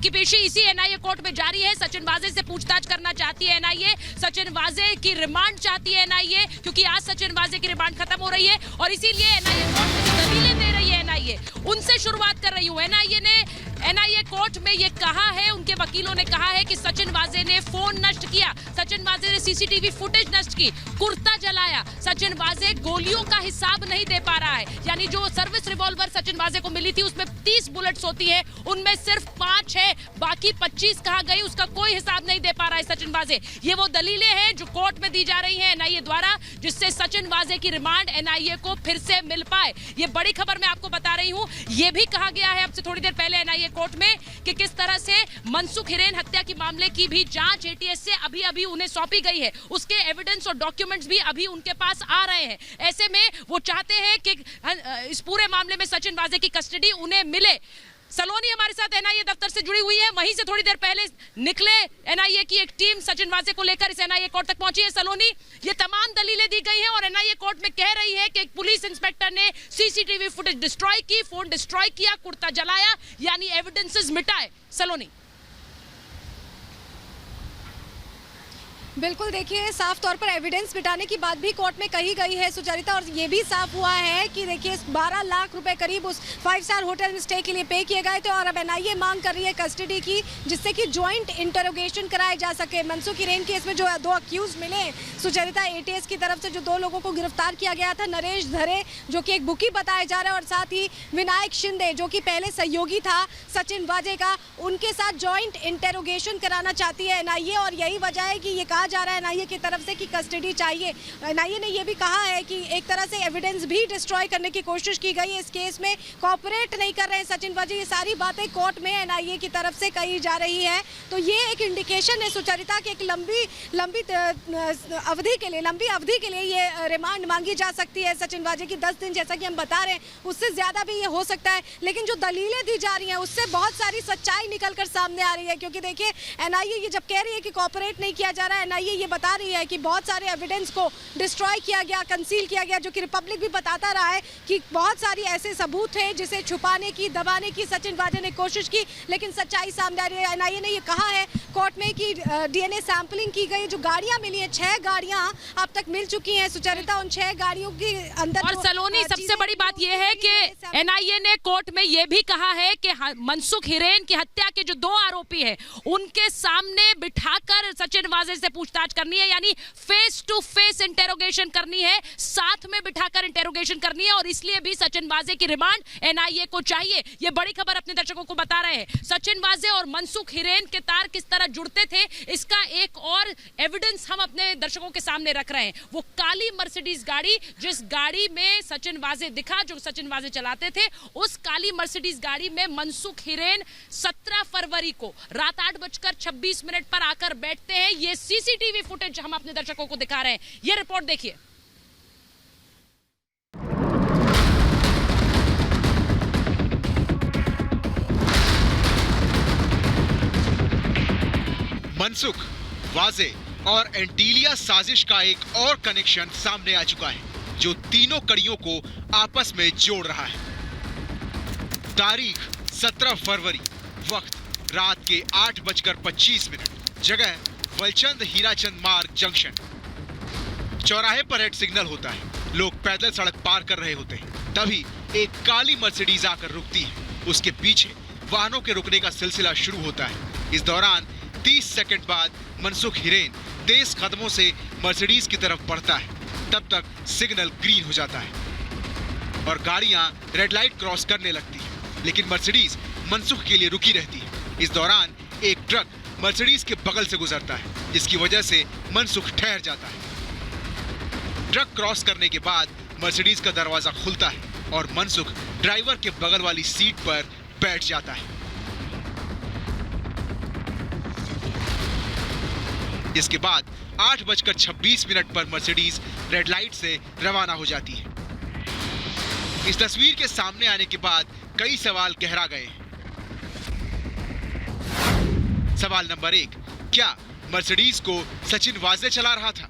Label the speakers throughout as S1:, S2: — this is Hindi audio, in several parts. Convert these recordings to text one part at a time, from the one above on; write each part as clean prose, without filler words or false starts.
S1: उनकी पेशी इसी एनआईए कोर्ट में जारी है। सचिन वाजे से पूछताछ करना चाहती है एनआईए। सचिन वाजे की रिमांड चाहती है एनआईए, क्योंकि आज सचिन वाजे की रिमांड खत्म हो रही है और इसीलिए एनआईए कोर्ट में जो दलीलें दे रही है एनआईए, उनसे शुरुआत कर रही हूं। एनआईए कोर्ट में ये कहा है, उनके वकीलों ने कहा है कि सचिन वाजे ने फोन नष्ट किया, सचिन वाजे ने सीसीटीवी फुटेज नष्ट की, कुर्ता जलाया। सचिन वाजे गोलियों का हिसाब नहीं दे पा रहा है, यानी जो सर्विस रिवॉल्वर सचिन वाजे को मिली थी उसमें 30 बुलेट्स होती है, उनमें सिर्फ 5 है, बाकी 25 कहां गई उसका कोई हिसाब नहीं दे पा रहा है सचिन वाजे। ये वो दलीलें हैं जो कोर्ट में दी जा रही हैं एनआईए द्वारा, जिससे सचिन वाजे की रिमांड एनआईए को फिर से मिल पाए। ये बड़ी खबर मैं आपको बता रही हूं। ये भी कहा गया है अब से थोड़ी देर पहले एनआईए कोर्ट में कि किस तरह से मनसुख हिरेन हत्या की मामले की भी जांच एटीएस से अभी उन्हें सौंपी गई है, उसके एविडेंस और डॉक्यूमेंट्स भी अभी उनके पास आ रहे हैं। ऐसे में वो चाहते हैं कि इस पूरे मामले में सचिन वाजे की कस्टडी उन्हें मिले। सलोनी हमारे साथ एनआईए दफ्तर से जुड़ी हुई है, वहीं से थोड़ी देर पहले निकले एनआईए की एक टीम सचिन वाजे को लेकर इस एनआईए कोर्ट तक पहुंची है। सलोनी, ये तमाम दलीलें दी गई हैं और एनआईए कोर्ट में कह रही है कि एक पुलिस इंस्पेक्टर ने सीसीटीवी फुटेज डिस्ट्रॉय की, फोन डिस्ट्रॉय किया, कुर्ता जलाया, यानी एविडेंसेस मिटाए। सलोनी,
S2: बिल्कुल, देखिए साफ तौर पर एविडेंस मिटाने की बात भी कोर्ट में कही गई है सुचरिता, और ये भी साफ हुआ है कि देखिए 12 लाख रुपए करीब उस 5 स्टार होटल में स्टे के लिए पे किए गए थे और अब एनआईए मांग कर रही है कस्टडी की, जिससे कि ज्वाइंट इंटरोगेशन कराया जा सके। मनसुख हिरेन केस में जो 2 अक्यूज मिले सुचरिता, एटीएस की तरफ से जो 2 लोगों को गिरफ्तार किया गया था, नरेश धरे जो कि एक बुकी बताया जा रहा है और साथ ही विनायक शिंदे जो कि पहले सहयोगी था सचिन वाजे का, उनके साथ ज्वाइंट इंटरोगेशन कराना चाहती है एनआईए और यही वजह है कि ये कहा जा रहा है एनआईए की तरफ से कि कस्टडी चाहिए। एनआईए ने यह भी कहा है कि एक तरह से एविडेंस भी डिस्ट्रॉय करने की कोशिश की गई है, इस केस में कोऑपरेट नहीं कर रहे हैं सचिन वाजे। ये सारी बातें कोर्ट में एनआईए की तरफ से कही जा रही है, तो ये एक इंडिकेशन है सुचरिता की एक लंबी अवधि के लिए ये रिमांड मांगी जा सकती है सचिन वाजे की, 10 दिन जैसा कि हम बता रहे हैं, उससे ज्यादा भी ये हो सकता है। लेकिन जो दलीलें दी जा रही हैं उससे बहुत सारी सच्चाई निकलकर सामने आ रही है, क्योंकि देखिए एनआईए ये जब कह रही है कि कोऑपरेट नहीं किया जा रहा है, एनआईए ये बता रही है कि बहुत सारे एविडेंस को डिस्ट्रॉय किया गया, कंसील किया गया, जो कि रिपब्लिक भी बताता रहा है कि बहुत सारी ऐसे सबूत थे जिसे छुपाने की, दबाने की सचिन वाजे ने कोशिश की, लेकिन सच्चाई सामने आ रही है। एनआईए ने ये कहा है कोर्ट में कि डीएनए सैंपलिंग की गई, जो गाड़ियां मिली हैं 6 गाड़ियां अब तक मिल चुकी हैं सुचरिता, उन 6 गाड़ियों के अंदर
S1: और सलोनी सबसे बड़ी बात यह है कि एनआईए ने कोर्ट में यह भी कहा है कि मनसुख हिरेन की हत्या के जो 2 आरोपी हैं उनके सामने बिठाकर सचिन वाजे से पूछताछ करनी है, यानी फेस टू फेस इंटेरोगेशन करनी है, साथ में बिठाकर इंटेरोगेशन करनी है और इसलिए भी सचिन वाजे की रिमांड एनआईए को चाहिए। ये बड़ी खबर अपने दर्शकों को बता रहे हैं। सचिन वाजे और मनसुख हिरेन के तार किस तरह जुड़ते थे, इसका एक और एविडेंस हम अपने दर्शकों के सामने रख रहे हैं। वो काली मर्सिडीज गाड़ी, जिस गाड़ी में सचिन वाजे दिखा, जो सचिन वाजे चलाते थे, उस काली मर्सिडीज गाड़ी में मनसुख हिरेन 17 फरवरी को रात 8:26 पर आकर बैठते हैं। ये सीसीटीवी फुटेज हम अपने दर्शकों को दिखा रहे हैं, ये रिपोर्ट देखिए।
S3: मनसुख, वाजे और एंटीलिया साजिश का एक और कनेक्शन सामने आ चुका है, जो तीनों कड़ियों को आपस में जोड़ रहा है। तारीख 17 फरवरी, वक्त रात के 8:25, जगह वलचंद हीराचंद मार्ग जंक्शन। चौराहे पर रेड सिग्नल होता है, लोग पैदल सड़क पार कर रहे होते हैं, तभी एक काली मर्सिडीज आकर रुकती है। उसके पीछे वाहनों के रुकने का सिलसिला शुरू होता है। इस दौरान 30 सेकंड बाद मनसुख हिरेन तेज कदमों से मर्सिडीज की तरफ बढ़ता है। तब तक सिग्नल ग्रीन हो जाता है और गाड़ियां रेड लाइट क्रॉस करने लगती है, लेकिन मर्सिडीज मनसुख के लिए रुकी रहती है। इस दौरान एक ट्रक मर्सिडीज के बगल से गुजरता है, जिसकी वजह से मनसुख ठहर जाता है। ट्रक क्रॉस करने के बाद मर्सिडीज का दरवाजा खुलता है और मनसुख ड्राइवर के बगल वाली सीट पर बैठ जाता है। इसके बाद 8:26 पर मर्सिडीज रेड लाइट से रवाना हो जाती है। इस तस्वीर के सामने आने के बाद कई सवाल गहरा गए। सवाल नंबर 1, क्या मर्सिडीज को सचिन वाजे चला रहा था?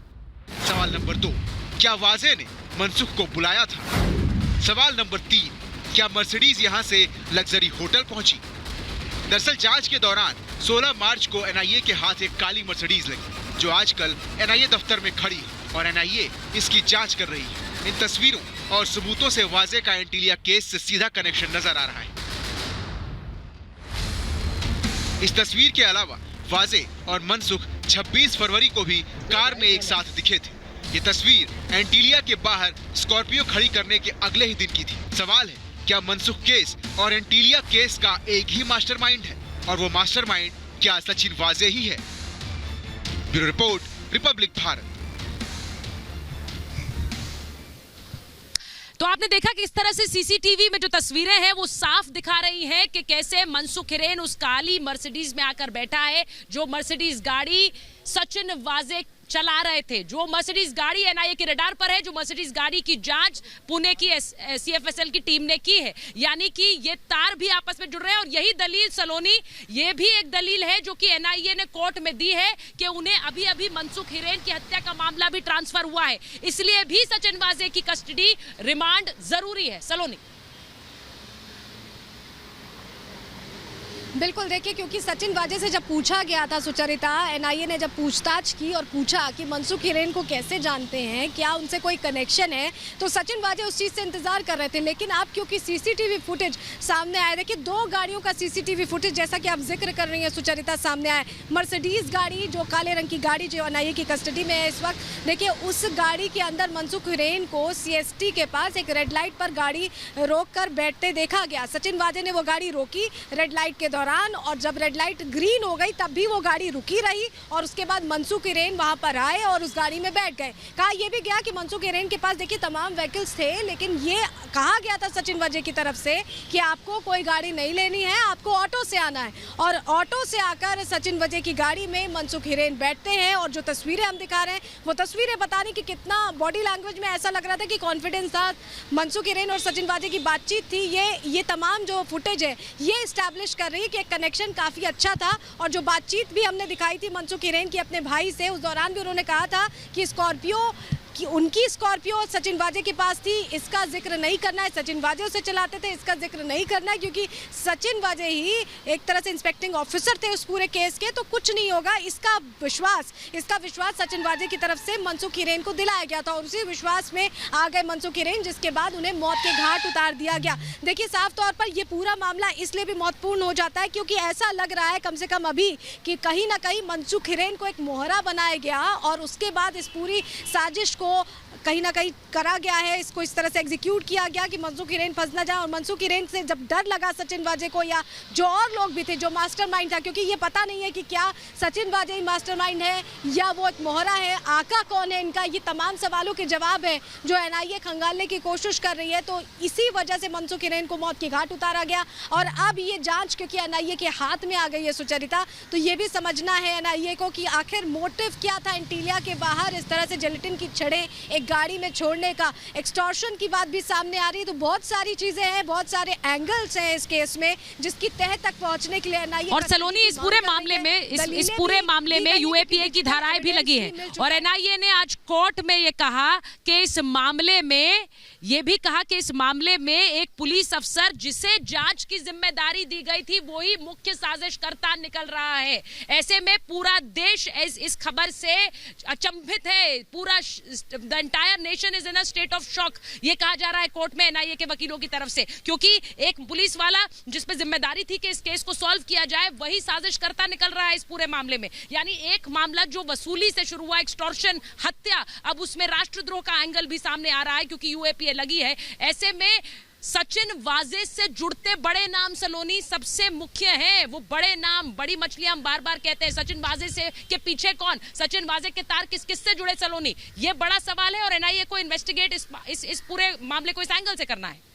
S3: सवाल नंबर 2, क्या वाजे ने मनसुख को बुलाया था? सवाल नंबर 3, क्या मर्सिडीज यहां से लग्जरी होटल पहुंची? दरअसल जांच के दौरान 16 मार्च को एनआईए के हाथ एक काली मर्सिडीज लगी, जो आजकल एनआईए दफ्तर में खड़ी है और एनआईए इसकी जांच कर रही है। इन तस्वीरों और सबूतों से वाजे का एंटीलिया केस से सीधा कनेक्शन नजर आ रहा है। इस तस्वीर के अलावा वाजे और मनसुख 26 फरवरी को भी कार में एक साथ दिखे थे। ये तस्वीर एंटीलिया के बाहर स्कॉर्पियो खड़ी करने के अगले ही दिन की थी। सवाल है, क्या मनसुख केस और एंटीलिया केस का एक ही मास्टरमाइंड है और वो मास्टरमाइंड क्या सचिन वाजे ही है? Bureau report, Republic Bharat.
S1: तो आपने देखा कि इस तरह से सीसीटीवी में जो तस्वीरें हैं वो साफ दिखा रही हैं कि कैसे मनसुख हिरेन उस काली मर्सिडीज में आकर बैठा है, जो मर्सिडीज गाड़ी सचिन वाजे चला रहे थे, जो मर्सिडीज गाड़ी एनआईए के रडार पर है, जो मर्सिडीज गाड़ी की जांच पुणे की सीएफएसएल की टीम ने की है। यानी कि ये तार भी आपस में जुड़ रहे हैं और यही दलील सलोनी, ये भी एक दलील है जो कि एनआईए ने कोर्ट में दी है कि उन्हें अभी अभी मनसुख हिरेन की हत्या का मामला भी ट्रांसफर हुआ है, इसलिए भी सचिन वाजे की कस्टडी रिमांड जरूरी है। सलोनी।
S2: बिल्कुल, देखिए, क्योंकि सचिन वाजे से जब पूछा गया था सुचरिता, एनआईए ने जब पूछताछ की और पूछा कि मनसुख हिरेन को कैसे जानते हैं, क्या उनसे कोई कनेक्शन है, तो सचिन वाजे उस चीज़ से इंतजार कर रहे थे। लेकिन अब क्योंकि सीसीटीवी फुटेज सामने आया, देखिए 2 गाड़ियों का सीसीटीवी फुटेज जैसा कि आप जिक्र कर रही हैं सुचरिता, सामने आया। मर्सिडीज गाड़ी, जो काले रंग की गाड़ी जो एनआईए की कस्टडी में है इस वक्त, देखिए उस गाड़ी के अंदर मनसुख हिरेन को सीएसटी के पास एक रेड लाइट पर गाड़ी रोक कर बैठते देखा गया। सचिन वाजे ने वो गाड़ी रोकी रेड लाइट के दौरान, और जब रेड लाइट ग्रीन हो गई तब भी वो गाड़ी रुकी रही और उसके बाद मनसुख हिरेन वहां पर आए और उस गाड़ी में बैठ गए। कहा यह भी गया कि मनसुख हिरेन के पास देखिए तमाम व्हीकल्स थे, लेकिन ये कहा गया था सचिन वाजे की तरफ से कि आपको कोई गाड़ी नहीं लेनी है, आपको ऑटो से आना है। और ऑटो से आकर सचिन वाजे की गाड़ी में मनसुख हिरेन बैठते हैं और जो तस्वीरें हम दिखा रहे हैं वो तस्वीरें बता रही कि कितना बॉडी लैंग्वेज में ऐसा लग रहा था कि कॉन्फिडेंस था। मनसुख हिरेन और सचिन वाजे की बातचीत थी, ये तमाम जो फुटेज है ये इस्टेब्लिश कर रही है कि कनेक्शन काफी अच्छा था। और जो बातचीत भी हमने दिखाई थी मनसुख हिरेन की अपने भाई से, उस दौरान भी उन्होंने कहा था कि स्कॉर्पियो कि उनकी स्कॉर्पियो सचिन वाजे के पास थी, इसका जिक्र नहीं करना है। सचिन वाजे उसे चलाते थे, इसका जिक्र नहीं करना है, क्योंकि सचिन वाजे ही एक तरह से इंस्पेक्टिंग ऑफिसर थे उस पूरे केस के, तो कुछ नहीं होगा। इसका विश्वास सचिन वाजे की तरफ से मनसुख हिरेन को दिलाया गया था और उसी विश्वास में आ गए मनसुख हिरेन, जिसके बाद उन्हें मौत के घाट उतार दिया गया। देखिए साफ तौर पर यह पूरा मामला इसलिए भी महत्वपूर्ण हो जाता है क्योंकि ऐसा लग रहा है कम से कम अभी कि कहीं ना कहीं मनसुख हिरेन को एक मोहरा बनाया गया और उसके बाद इस पूरी साजिश को कहीं ना कहीं करा गया है, इसको इस तरह से एग्जीक्यूट किया गया कि मनसुख हिरेन फंस ना जाए। और मनसुख हिरेन से जब डर लगा सचिन वाजे को या जो और लोग भी थे, जो मास्टरमाइंड था, क्योंकि ये पता नहीं है कि क्या सचिन वाजे ही मास्टरमाइंड है या वो एक मोहरा है, आका कौन है इनका, ये तमाम सवालों के जवाब है जो एनआईए खंगालने की कोशिश कर रही है। तो इसी वजह से मनसुख हिरेन को मौत के घाट उतारा गया और अब ये जांच क्योंकि एनआईए के हाथ में आ गई है सुचरिता, तो ये भी समझना है एनआईए को कि आखिर मोटिव क्या था एंटीलिया के बाहर इस तरह से जिलेटिन की छड़ें एक गाड़ी में छोड़ने का। एक्सटॉर्शन की बात भी सामने आ रही है, तो बहुत सारी चीजें हैं, बहुत सारे एंगल्स हैं इस केस में जिसकी तह तक पहुंचने के लिए एनआईए
S1: और सलोनी इस पूरे मामले में यूएपीए की धाराएं भी लगी है और एनआईए ने आज कोर्ट में ये कहा कि इस मामले में एक पुलिस अफसर जिसे जांच की जिम्मेदारी दी गई थी वही मुख्य साजिशकर्ता निकल रहा है। ऐसे में पूरा देश इस खबर से अचंभित है, पूरा the entire nation is in a state of shock, ये कहा जा रहा है कोर्ट में एनआईए के वकीलों की तरफ से, क्योंकि एक पुलिस वाला जिस पे जिम्मेदारी थी कि इस केस को सॉल्व किया जाए वही साजिशकर्ता निकल रहा है इस पूरे मामले में। यानी एक मामला जो वसूली से शुरू हुआ, एक्सटॉर्शन, हत्या, अब उसमें राष्ट्रद्रोह का एंगल भी सामने आ रहा है क्योंकि यूएपीए लगी है। ऐसे में सचिन वाजे से जुड़ते बड़े नाम सलोनी सबसे मुख्य हैं, वो बड़े नाम, बड़ी मछलियां हम बार बार कहते हैं। सचिन वाजे से के पीछे कौन, सचिन वाजे के तार किस किस से जुड़े सलोनी, ये बड़ा सवाल है और एनआईए को इन्वेस्टिगेट इस पूरे मामले को इस एंगल से करना है।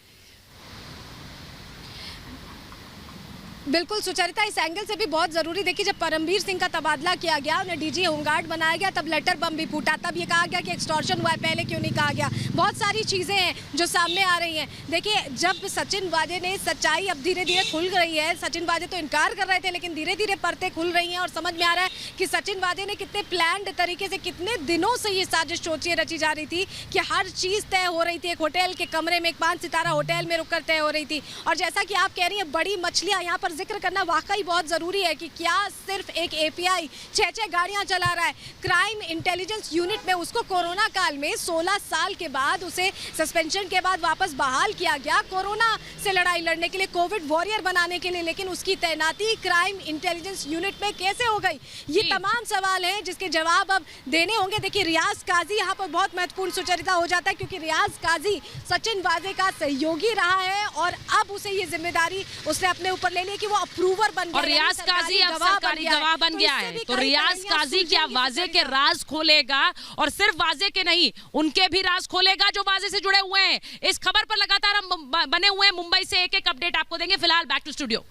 S2: बिल्कुल सुचरिता, इस एंगल से भी बहुत ज़रूरी। देखिए जब परमवीर सिंह का तबादला किया गया, उन्हें डीजी होमगार्ड बनाया गया, तब लेटर बम भी फूटा, तब ये कहा गया कि एक्सटॉर्शन हुआ है, पहले क्यों नहीं कहा गया। बहुत सारी चीज़ें हैं जो सामने आ रही हैं। देखिए जब सचिन वाजे ने सच्चाई अब धीरे धीरे खुल रही है, सचिन वाजे तो इनकार कर रहे थे लेकिन धीरे धीरे परतें खुल रही हैं और समझ में आ रहा है कि सचिन वाजे ने कितने प्लान्ड तरीके से, कितने दिनों से ये साजिश सोचिए रची जा रही थी कि हर चीज़ तय हो रही थी। एक होटल के कमरे में, एक 5 सितारा होटल में रुक कर तय हो रही थी। और जैसा कि आप कह रही हैं, बड़ी मछलियाँ यहाँ पर जिक्र करना वाकई बहुत ज़रूरी है कि क्या सिर्फ एक एपीआई 6 गाड़ियां चला रहा है। क्राइम इंटेलिजेंस यूनिट में उसको कोरोना काल में 16 साल के बाद उसे सस्पेंशन के बाद वापस बहाल किया गया कोरोना से लड़ाई लड़ने के लिए, कोविड वॉरियर बनाने के लिए, लेकिन उसकी तैनाती क्राइम इंटेलिजेंस यूनिट में कैसे हो गई? ये तमाम सवाल हैं जिसके जवाब अब देने होंगे। देखिए रियाज काजी यहाँ पर बहुत महत्वपूर्ण सुचरिता हो जाता है क्योंकि रियाज काजी सचिन वाजे का सहयोगी रहा है और अब उसे ये जिम्मेदारी उसने अपने ऊपर ले ली कि वो अप्रूवर बन गया
S1: और रियाज काजी अब सरकारी गवाह बन गया है। तो रियाज काजी क्या वाजे के राज खोलेगा? और सिर्फ वाजे के नहीं, उनके भी राज खोलेगा जो वाजे से जुड़े हुए हैं। इस खबर पर लगातार हम बने हुए हैं। मुंबई से एक एक अपडेट आपको देंगे। फिलहाल बैक टू स्टूडियो।